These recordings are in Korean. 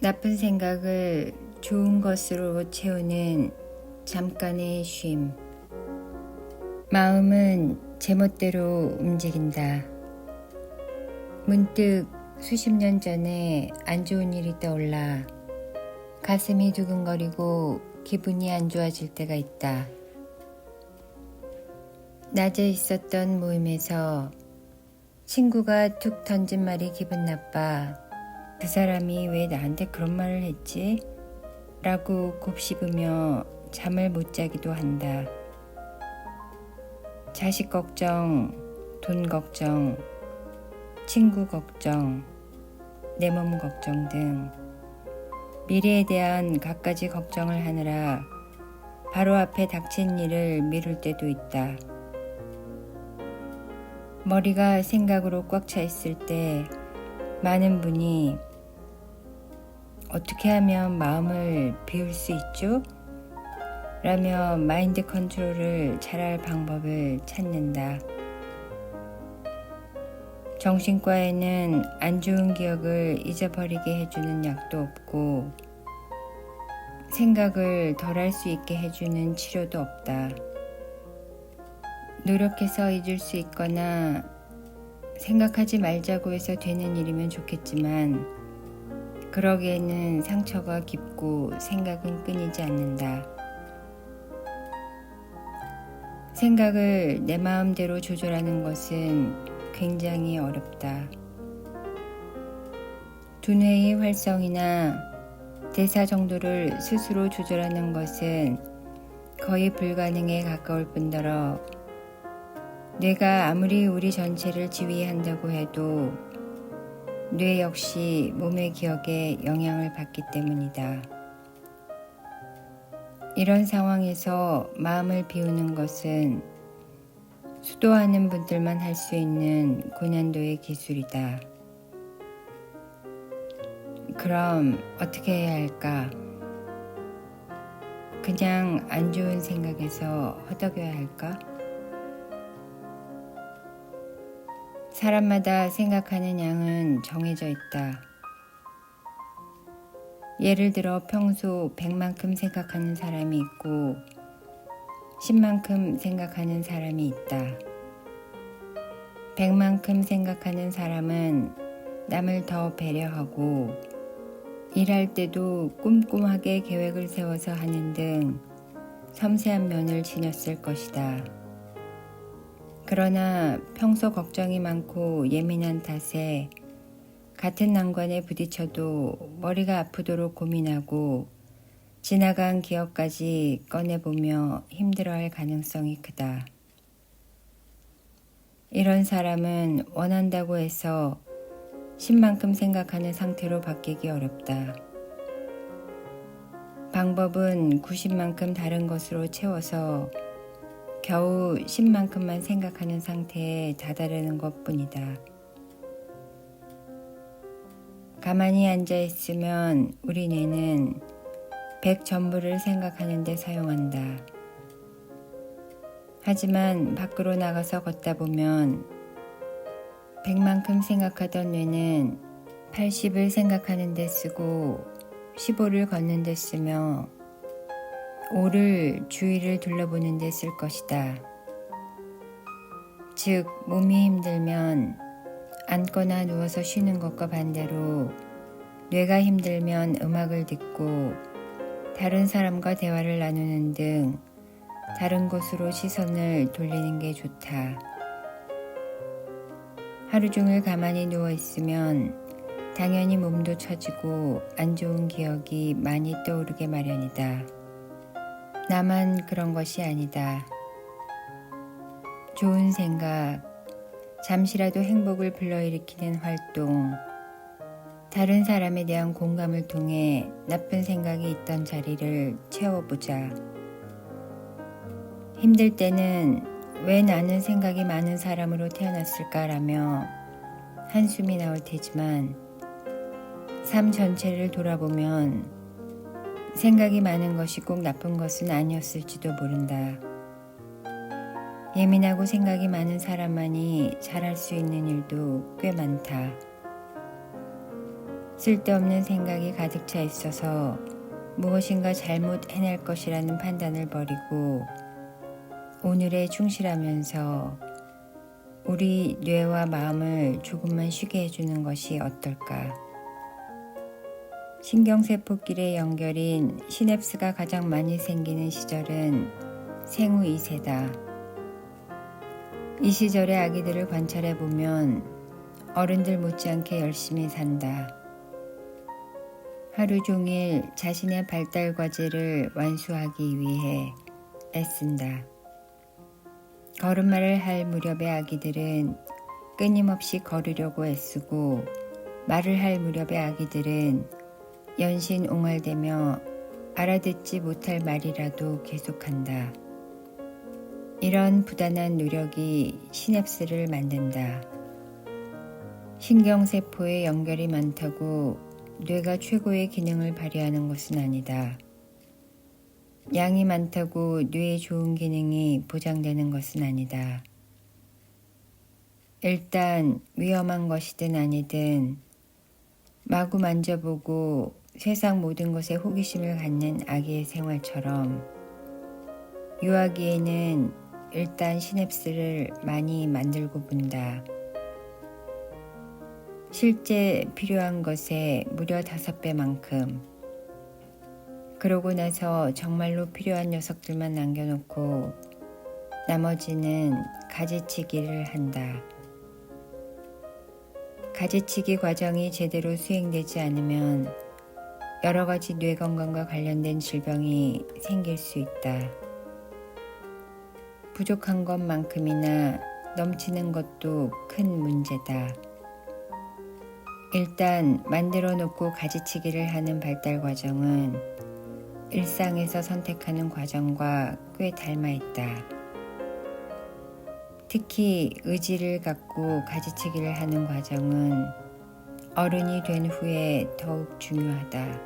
나쁜 생각을 좋은 것으로 채우는 잠깐의 쉼. 마음은 제멋대로 움직인다. 문득 수십 년 전에 안 좋은 일이 떠올라 가슴이 두근거리고 기분이 안 좋아질 때가 있다. 낮에 있었던 모임에서 친구가 툭 던진 말이 기분 나빠 그 사람이 왜 나한테 그런 말을 했지? 라고 곱씹으며 잠을 못 자기도 한다. 자식 걱정, 돈 걱정, 친구 걱정, 내 몸 걱정 등 미래에 대한 갖가지 걱정을 하느라 바로 앞에 닥친 일을 미룰 때도 있다. 머리가 생각으로 꽉 차 있을 때 많은 분이 어떻게 하면 마음을 비울 수 있죠? 라며 마인드 컨트롤을 잘할 방법을 찾는다. 정신과에는 안 좋은 기억을 잊어버리게 해주는 약도 없고 생각을 덜 할 수 있게 해주는 치료도 없다. 노력해서 잊을 수 있거나 생각하지 말자고 해서 되는 일이면 좋겠지만 그러기에는 상처가 깊고 생각은 끊이지 않는다. 생각을 내 마음대로 조절하는 것은 굉장히 어렵다. 두뇌의 활성이나 대사 정도를 스스로 조절하는 것은 거의 불가능에 가까울 뿐더러 뇌가 아무리 우리 전체를 지휘한다고 해도 뇌 역시 몸의 기억에 영향을 받기 때문이다. 이런 상황에서 마음을 비우는 것은 수도하는 분들만 할 수 있는 고난도의 기술이다. 그럼 어떻게 해야 할까? 그냥 안 좋은 생각에서 허덕여야 할까? 사람마다 생각하는 양은 정해져 있다. 예를 들어 평소 100만큼 생각하는 사람이 있고 10만큼 생각하는 사람이 있다. 100만큼 생각하는 사람은 남을 더 배려하고 일할 때도 꼼꼼하게 계획을 세워서 하는 등 섬세한 면을 지녔을 것이다. 그러나 평소 걱정이 많고 예민한 탓에 같은 난관에 부딪혀도 머리가 아프도록 고민하고 지나간 기억까지 꺼내보며 힘들어할 가능성이 크다. 이런 사람은 원한다고 해서 10만큼 생각하는 상태로 바뀌기 어렵다. 방법은 90만큼 다른 것으로 채워서 겨우 10만큼만 생각하는 상태에 다다르는 것뿐이다. 가만히 앉아 있으면 우리 뇌는 100 전부를 생각하는 데 사용한다. 하지만 밖으로 나가서 걷다 보면 100만큼 생각하던 뇌는 80을 생각하는 데 쓰고 15를 걷는 데 쓰며 5를 주위를 둘러보는 데 쓸 것이다. 즉, 몸이 힘들면 앉거나 누워서 쉬는 것과 반대로 뇌가 힘들면 음악을 듣고 다른 사람과 대화를 나누는 등 다른 곳으로 시선을 돌리는 게 좋다. 하루 종일 가만히 누워 있으면 당연히 몸도 처지고 안 좋은 기억이 많이 떠오르게 마련이다. 나만 그런 것이 아니다. 좋은 생각, 잠시라도 행복을 불러일으키는 활동, 다른 사람에 대한 공감을 통해 나쁜 생각이 있던 자리를 채워보자. 힘들 때는 왜 나는 생각이 많은 사람으로 태어났을까라며 한숨이 나올 테지만 삶 전체를 돌아보면 생각이 많은 것이 꼭 나쁜 것은 아니었을지도 모른다. 예민하고 생각이 많은 사람만이 잘할 수 있는 일도 꽤 많다. 쓸데없는 생각이 가득 차 있어서 무엇인가 잘못 해낼 것이라는 판단을 버리고 오늘에 충실하면서 우리 뇌와 마음을 조금만 쉬게 해주는 것이 어떨까? 신경세포끼리의 연결인 시냅스가 가장 많이 생기는 시절은 생후 2세다. 이 시절의 아기들을 관찰해보면 어른들 못지않게 열심히 산다. 하루 종일 자신의 발달 과제를 완수하기 위해 애쓴다. 걸음마를 할 무렵의 아기들은 끊임없이 걸으려고 애쓰고 말을 할 무렵의 아기들은 연신 옹알대며 알아듣지 못할 말이라도 계속한다. 이런 부단한 노력이 시냅스를 만든다. 신경세포의 연결이 많다고 뇌가 최고의 기능을 발휘하는 것은 아니다. 양이 많다고 뇌의 좋은 기능이 보장되는 것은 아니다. 일단 위험한 것이든 아니든 마구 만져보고 세상 모든 것에 호기심을 갖는 아기의 생활처럼 유아기에는 일단 시냅스를 많이 만들고 본다. 실제 필요한 것의 무려 5배만큼. 그러고 나서 정말로 필요한 녀석들만 남겨놓고 나머지는 가지치기를 한다. 가지치기 과정이 제대로 수행되지 않으면 여러 가지 뇌 건강과 관련된 질병이 생길 수 있다. 부족한 것만큼이나 넘치는 것도 큰 문제다. 일단 만들어 놓고 가지치기를 하는 발달 과정은 일상에서 선택하는 과정과 꽤 닮아 있다. 특히 의지를 갖고 가지치기를 하는 과정은 어른이 된 후에 더욱 중요하다.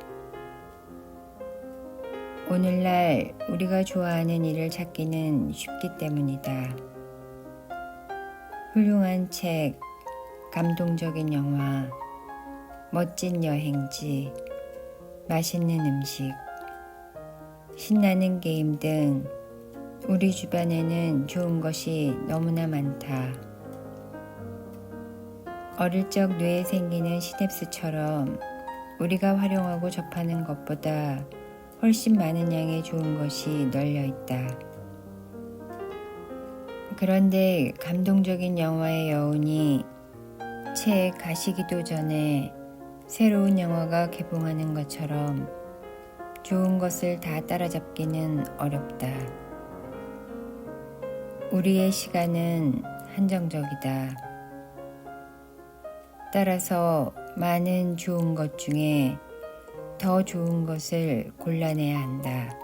오늘날 우리가 좋아하는 일을 찾기는 쉽기 때문이다. 훌륭한 책, 감동적인 영화, 멋진 여행지, 맛있는 음식, 신나는 게임 등 우리 주변에는 좋은 것이 너무나 많다. 어릴 적 뇌에 생기는 시냅스처럼 우리가 활용하고 접하는 것보다 훨씬 많은 양의 좋은 것이 널려 있다. 그런데 감동적인 영화의 여운이 채에 가시기도 전에 새로운 영화가 개봉하는 것처럼 좋은 것을 다 따라잡기는 어렵다. 우리의 시간은 한정적이다. 따라서 많은 좋은 것 중에 더 좋은 것을 골라내야 한다.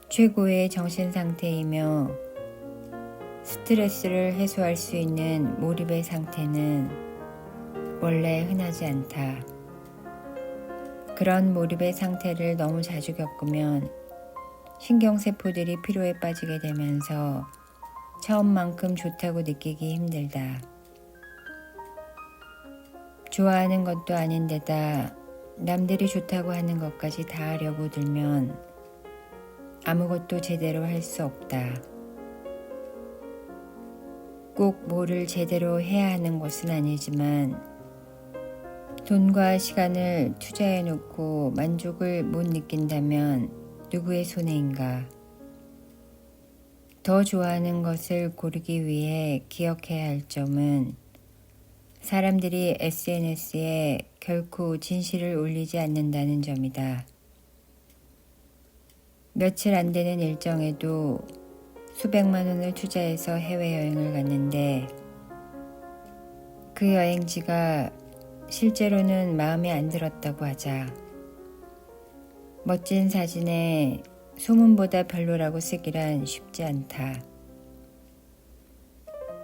최고의 정신 상태이며 스트레스를 해소할 수 있는 몰입의 상태는 원래 흔하지 않다. 그런 몰입의 상태를 너무 자주 겪으면 신경세포들이 피로에 빠지게 되면서 처음만큼 좋다고 느끼기 힘들다. 좋아하는 것도 아닌데다 남들이 좋다고 하는 것까지 다 하려고 들면 아무것도 제대로 할 수 없다. 꼭 뭐를 제대로 해야 하는 것은 아니지만 돈과 시간을 투자해 놓고 만족을 못 느낀다면 누구의 손해인가? 더 좋아하는 것을 고르기 위해 기억해야 할 점은 사람들이 SNS에 결코 진실을 올리지 않는다는 점이다. 며칠 안 되는 일정에도 수백만 원을 투자해서 해외여행을 갔는데 그 여행지가 실제로는 마음에 안 들었다고 하자. 멋진 사진에 소문보다 별로라고 쓰기란 쉽지 않다.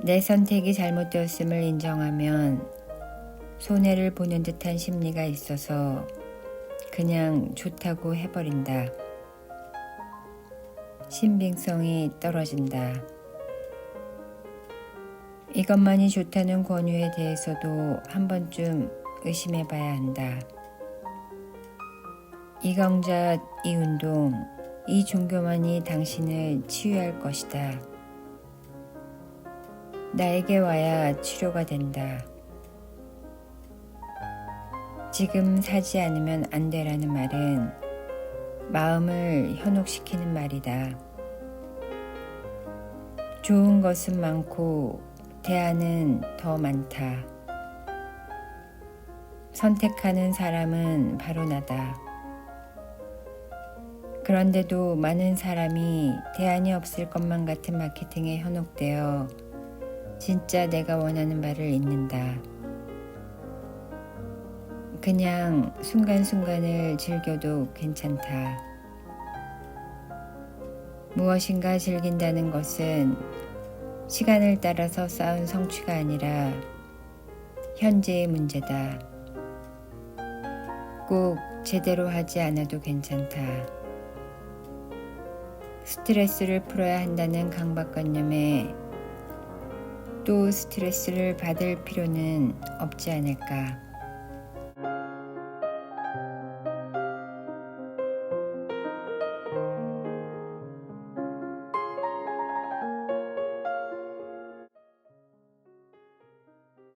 내 선택이 잘못되었음을 인정하면 손해를 보는 듯한 심리가 있어서 그냥 좋다고 해버린다. 신빙성이 떨어진다. 이것만이 좋다는 권유에 대해서도 한 번쯤 의심해 봐야 한다. 이 강좌, 이 운동, 이 종교만이 당신을 치유할 것이다. 나에게 와야 치료가 된다. 지금 사지 않으면 안 되라는 말은 마음을 현혹시키는 말이다. 좋은 것은 많고 대안은 더 많다. 선택하는 사람은 바로 나다. 그런데도 많은 사람이 대안이 없을 것만 같은 마케팅에 현혹되어 진짜 내가 원하는 바를 잊는다. 그냥 순간순간을 즐겨도 괜찮다. 무엇인가 즐긴다는 것은 시간을 따라서 쌓은 성취가 아니라 현재의 문제다. 꼭 제대로 하지 않아도 괜찮다. 스트레스를 풀어야 한다는 강박관념에 또 스트레스를 받을 필요는 없지 않을까.